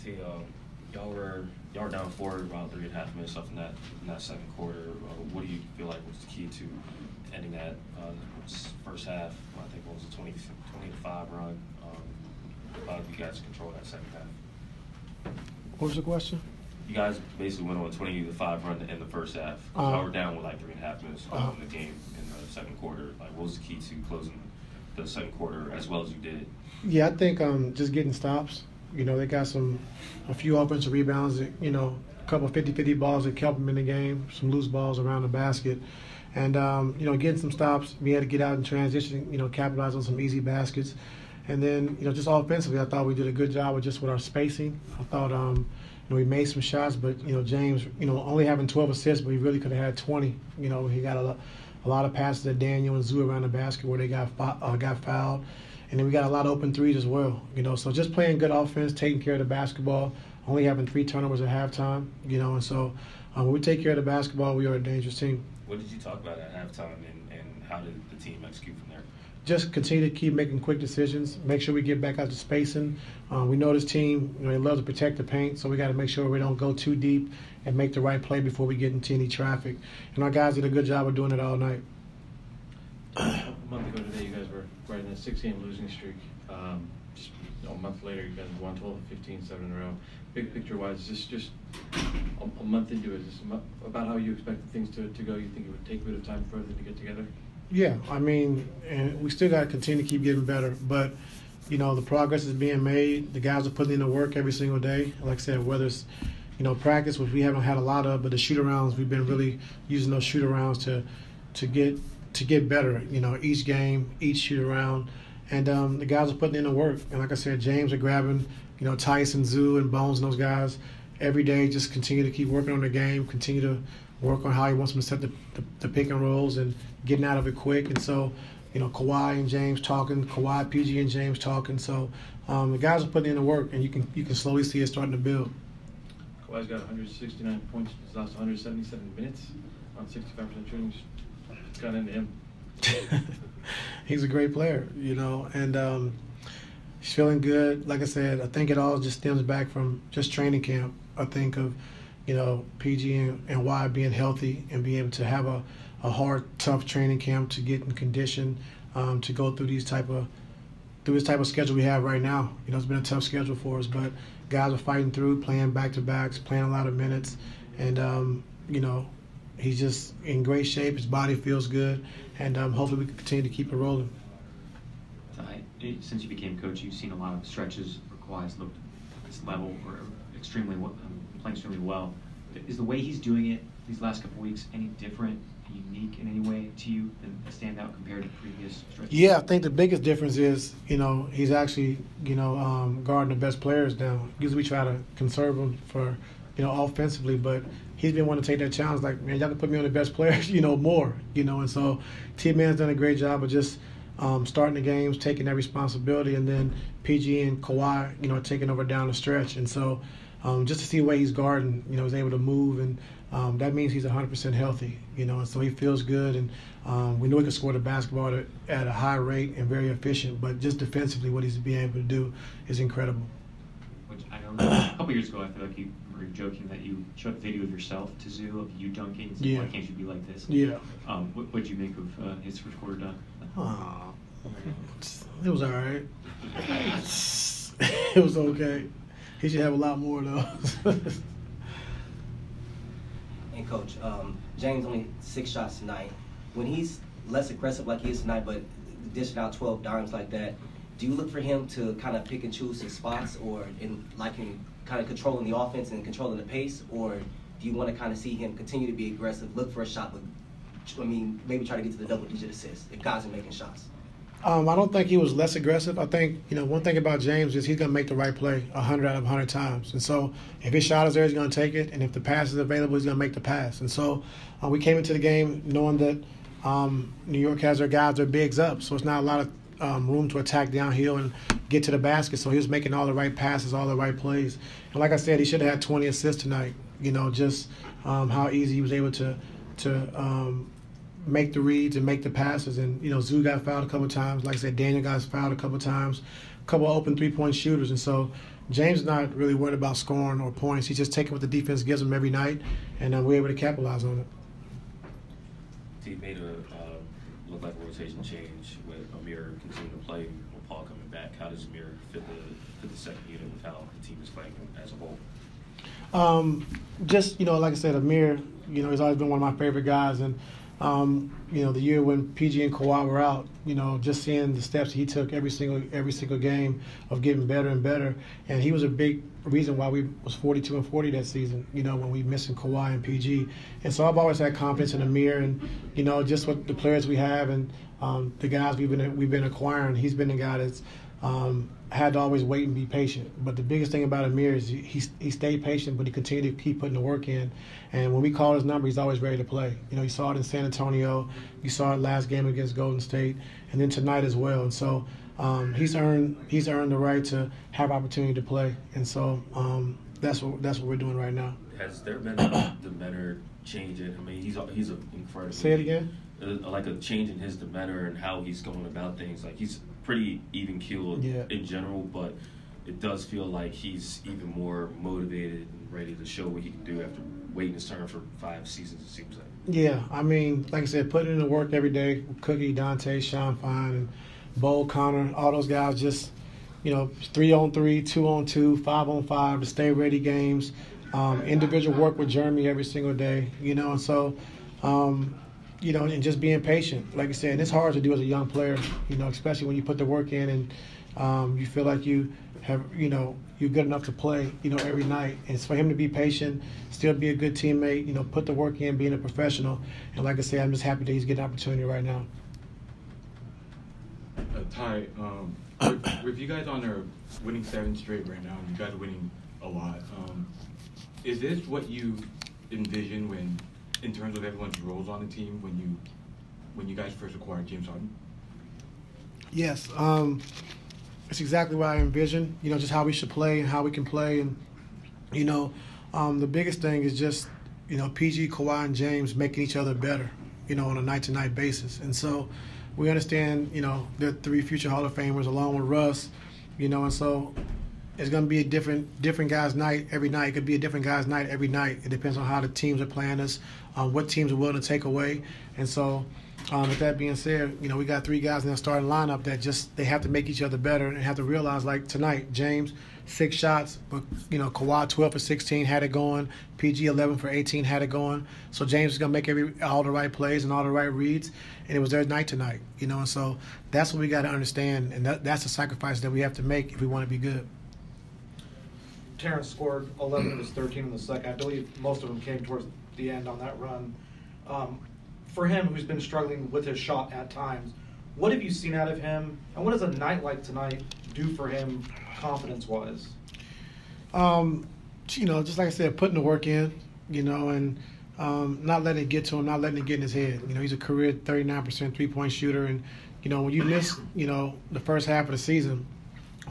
T, y'all were down 4 around 3.5 minutes left in that second quarter. What do you feel like was the key to ending that first half? I think it was a 20-5 run. How did you guys control that second half? What was the question? You guys basically went on a 20-5 run to end the first half. Y'all were down with like 3.5 minutes in the game in the second quarter. Like, what was the key to closing the second quarter as well as you did? Yeah, I think just getting stops. You know, they got a few offensive rebounds, a couple of 50-50 balls that kept them in the game, some loose balls around the basket. And, getting some stops, we had to get out in transition, capitalize on some easy baskets. And then, just offensively, I thought we did a good job with our spacing. I thought, we made some shots, but, James, only having 12 assists, but he really could have had 20. He got a lot of passes at Daniel and Zoo around the basket where they got fouled. And then we got a lot of open threes as well, So just playing good offense, taking care of the basketball, only having 3 turnovers at halftime, And so when we take care of the basketball, we are a dangerous team. What did you talk about at halftime, and how did the team execute from there? Just continue to keep making quick decisions, make sure we get back out to spacing. We know this team, they love to protect the paint, so we got to make sure we don't go too deep and make the right play before we get into any traffic. And our guys did a good job of doing it all night. A month ago today, you guys were right in a 6-game losing streak. Just a month later, you guys won 12 of 15, 7 in a row. Big picture-wise, is this just a month into it? Is this about how you expected things to go? You think it would take a bit of time for everything to get together? Yeah, and we still got to continue to keep getting better. But, the progress is being made. The guys are putting in the work every single day. Like I said, whether it's, practice, which we haven't had a lot of, but the shoot-arounds, we've been really using those shoot-arounds to get better, each game, each shoot-around. And the guys are putting in the work. And like I said, James are grabbing, Tyson, Zoo, and Bones and those guys every day. Just continue to keep working on the game, continue to work on how he wants them to set the pick and rolls and getting out of it quick. And so, Kawhi and James talking, Kawhi, PG, and James talking. So the guys are putting in the work, and you can slowly see it starting to build. Kawhi's got 169 points in his last 177 minutes on 65% shooting. It's got into him. He's a great player, and he's feeling good. Like I said, I think it all just stems back from just training camp. I think of, PG and Y being healthy and being able to have a hard, tough training camp to get in condition to go through this type of schedule we have right now. It's been a tough schedule for us, but guys are fighting through, playing back-to-backs, playing a lot of minutes, and he's just in great shape. His body feels good, and hopefully we can continue to keep it rolling. Since you became coach, you've seen a lot of stretches where Kawhi's looked at this level or playing extremely well. Is the way he's doing it these last couple weeks any different, unique in any way to you than a standout compared to previous stretches? Yeah, I think the biggest difference is, he's actually, guarding the best players now. Usually we try to conserve him for, offensively, but he's been wanting to take that challenge. Like, man, y'all can put me on the best players, more, and so T-Man's done a great job of just starting the games, taking that responsibility, and then PG and Kawhi, taking over down the stretch. And so just to see the way he's guarding, he's able to move, and that means he's 100% healthy, and so he feels good. And we know he can score the basketball at a high rate and very efficient, but just defensively what he's being able to do is incredible. Which I know a couple years ago, I feel like you were joking that you showed a video of yourself to Zoo of you dunking. So yeah. Why can't you be like this? Yeah. What did you make of his first quarter dunk? It was all right. It was okay. He should have a lot more, though. And, Coach, James only 6 shots tonight. When he's less aggressive like he is tonight, but dishing out 12 dimes like that, do you look for him to kind of pick and choose his spots, or in kind of controlling the offense and controlling the pace, or do you want to kind of see him continue to be aggressive, look for a shot, but maybe try to get to the double-digit assists if guys are making shots? I don't think he was less aggressive. I think, one thing about James is he's going to make the right play 100 out of 100 times. And so if his shot is there, he's going to take it. And if the pass is available, he's going to make the pass. And so we came into the game knowing that New York has their guys, their bigs up. So it's not a lot of room to attack downhill and get to the basket. So he was making all the right passes, all the right plays. And like I said, he should have had 20 assists tonight, just how easy he was able to make the reads and make the passes. And, Zoo got fouled a couple of times. Like I said, Daniel got fouled a couple of times, a couple of open three-point shooters. And so, James is not really worried about scoring or points. He's just taking what the defense gives him every night, and we're able to capitalize on it. He made a look like a rotation change with Amir continuing to play with Paul coming back. How does Amir fit the second unit with how the team is playing as a whole? Just, like I said, Amir, he's always been one of my favorite guys. And, the year when PG and Kawhi were out, just seeing the steps he took every single game of getting better and better. And he was a big reason why we was 42-40 that season, when we missing Kawhi and PG. And so I've always had confidence in Amir and, just what the players we have and the guys we've been acquiring. He's been the guy that's had to always wait and be patient. But the biggest thing about Amir is he stayed patient, but he continued to keep putting the work in. And when we call his number, he's always ready to play. You saw it in San Antonio. You saw it last game against Golden State, and then tonight as well. And so he's earned the right to have opportunity to play. And so that's what we're doing right now. Has there been a demeanor change in? I mean, he's an incredible. Say it again. Like a change in his demeanor and how he's going about things. Like he's pretty even-keeled in general, but it does feel like he's even more motivated and ready to show what he can do after waiting his turn for 5 seasons, it seems like. Yeah, I mean, like I said, putting in the work every day. Cookie, Dante, Sean Fine, and Bo, Connor, all those guys just, 3-on-3, 2-on-2, 5-on-5, to stay ready games. Individual work with Jeremy every single day, and so and just being patient. Like I said, and it's hard to do as a young player, especially when you put the work in and you feel like you have, you're good enough to play, every night. And it's for him to be patient, still be a good teammate, put the work in, being a professional. And like I said, I'm just happy that he's getting an opportunity right now. Ty, with you guys on a winning 7 straight right now, and you guys are winning a lot, is this what you envision in terms of everyone's roles on the team when you guys first acquired James Harden? Yes, it's exactly what I envision. Just how we should play and how we can play, and the biggest thing is just PG, Kawhi, and James making each other better, on a night-to-night basis. And so we understand, they're 3 future Hall of Famers along with Russ, and so it's going to be a different guy's night every night. It could be a different guy's night every night. It depends on how the teams are playing us, what teams are willing to take away. And so with that being said, we got 3 guys in that starting lineup that they have to make each other better and have to realize, like tonight, James, 6 shots, but, Kawhi, 12 for 16, had it going. PG, 11 for 18, had it going. So James is going to make all the right plays and all the right reads, and it was their night tonight, and so that's what we got to understand, and that's the sacrifice that we have to make if we want to be good. Terrence scored 11 of his 13 in the second. I believe most of them came towards the end on that run. For him, who's been struggling with his shot at times, what have you seen out of him, and what does a night like tonight do for him confidence-wise? Just like I said, putting the work in, and not letting it get to him, not letting it get in his head. He's a career 39% three-point shooter, and, when you miss, the first half of the season,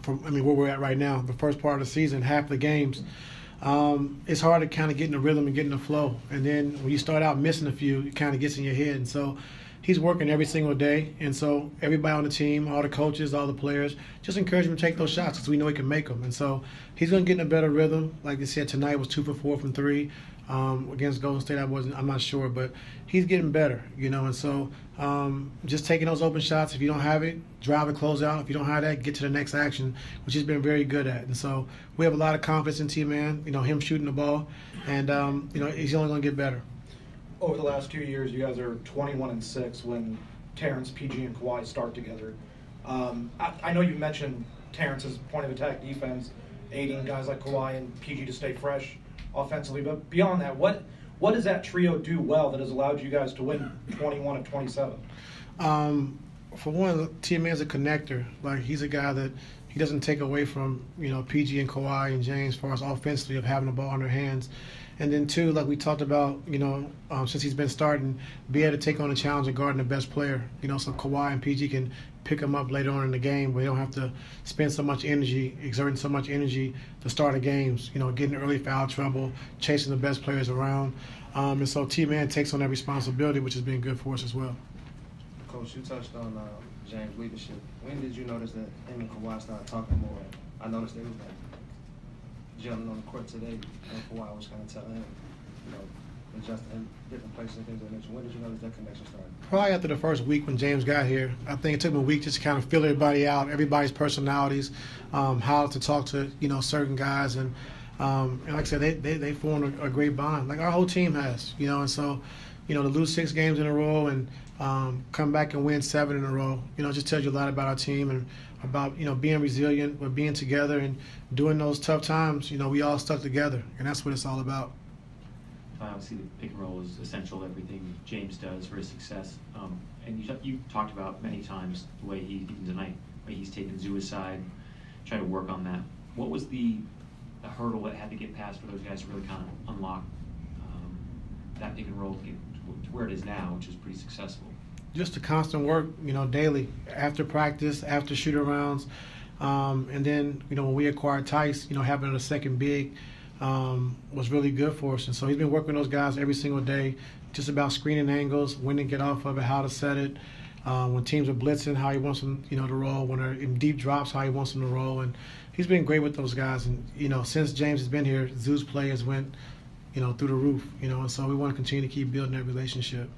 where we're at right now, the first part of the season, half the games, it's hard to kind of get in the rhythm and get in the flow. And then when you start out missing a few, it kind of gets in your head. And so he's working every single day. And so everybody on the team, all the coaches, all the players, just encourage him to take those shots because we know he can make them. And so he's going to get in a better rhythm. Like I said, tonight was 2 for 4 from 3. Against Golden State, I'm not sure, but he's getting better, and so just taking those open shots. If you don't have it, drive a closeout. If you don't have that, get to the next action, which he's been very good at. And so we have a lot of confidence in T-Man, him shooting the ball, and he's only going to get better. Over the last 2 years, you guys are 21-6 when Terrence, PG, and Kawhi start together. I know you mentioned Terrence's point of attack defense, aiding guys like Kawhi and PG to stay fresh offensively, but beyond that, what does that trio do well that has allowed you guys to win 21 of 27? For one, T-Man's a connector. Like, he's a guy that he doesn't take away from, PG and Kawhi and James as far as offensively of having the ball in their hands. And then 2, like we talked about, since he's been starting, be able to take on a challenge of guarding the best player, so Kawhi and PG can pick him up later on in the game where they don't have to spend so much energy, exerting so much energy to start the games, getting early foul trouble, chasing the best players around. And so T-Man takes on that responsibility, which has been good for us as well. Coach, you touched on James' leadership. When did you notice that him and Kawhi started talking more? I noticed they was like gelling on the court today. And for a while, I was kind of telling him, adjusting in different places and things of that nature. When did you notice that connection started? Probably after the first week when James got here. I think it took him a week just to kind of feel everybody out, everybody's personalities, how to talk to certain guys, and like I said, they formed a great bond, like our whole team has, and so to lose 6 games in a row and come back and win 7 in a row, just tells you a lot about our team and about being resilient, but being together and during those tough times, we all stuck together, and that's what it's all about. Obviously, the pick and roll is essential to everything James does for his success. And you talked about many times the way even tonight, the way he's taken Zue aside, try to work on that. What was the hurdle that had to get past for those guys to really kind of unlock that pick and roll to get to where it is now, which is pretty successful? Just the constant work, daily, after practice, after shoot-arounds, and then, when we acquired Tice, having a second big was really good for us. And so he's been working with those guys every single day, just about screening angles, when to get off of it, how to set it, when teams are blitzing, how he wants them, to roll, when they're in deep drops, how he wants them to roll. And he's been great with those guys. And, since James has been here, Zue's play has went, through the roof, and so we want to continue to keep building that relationship.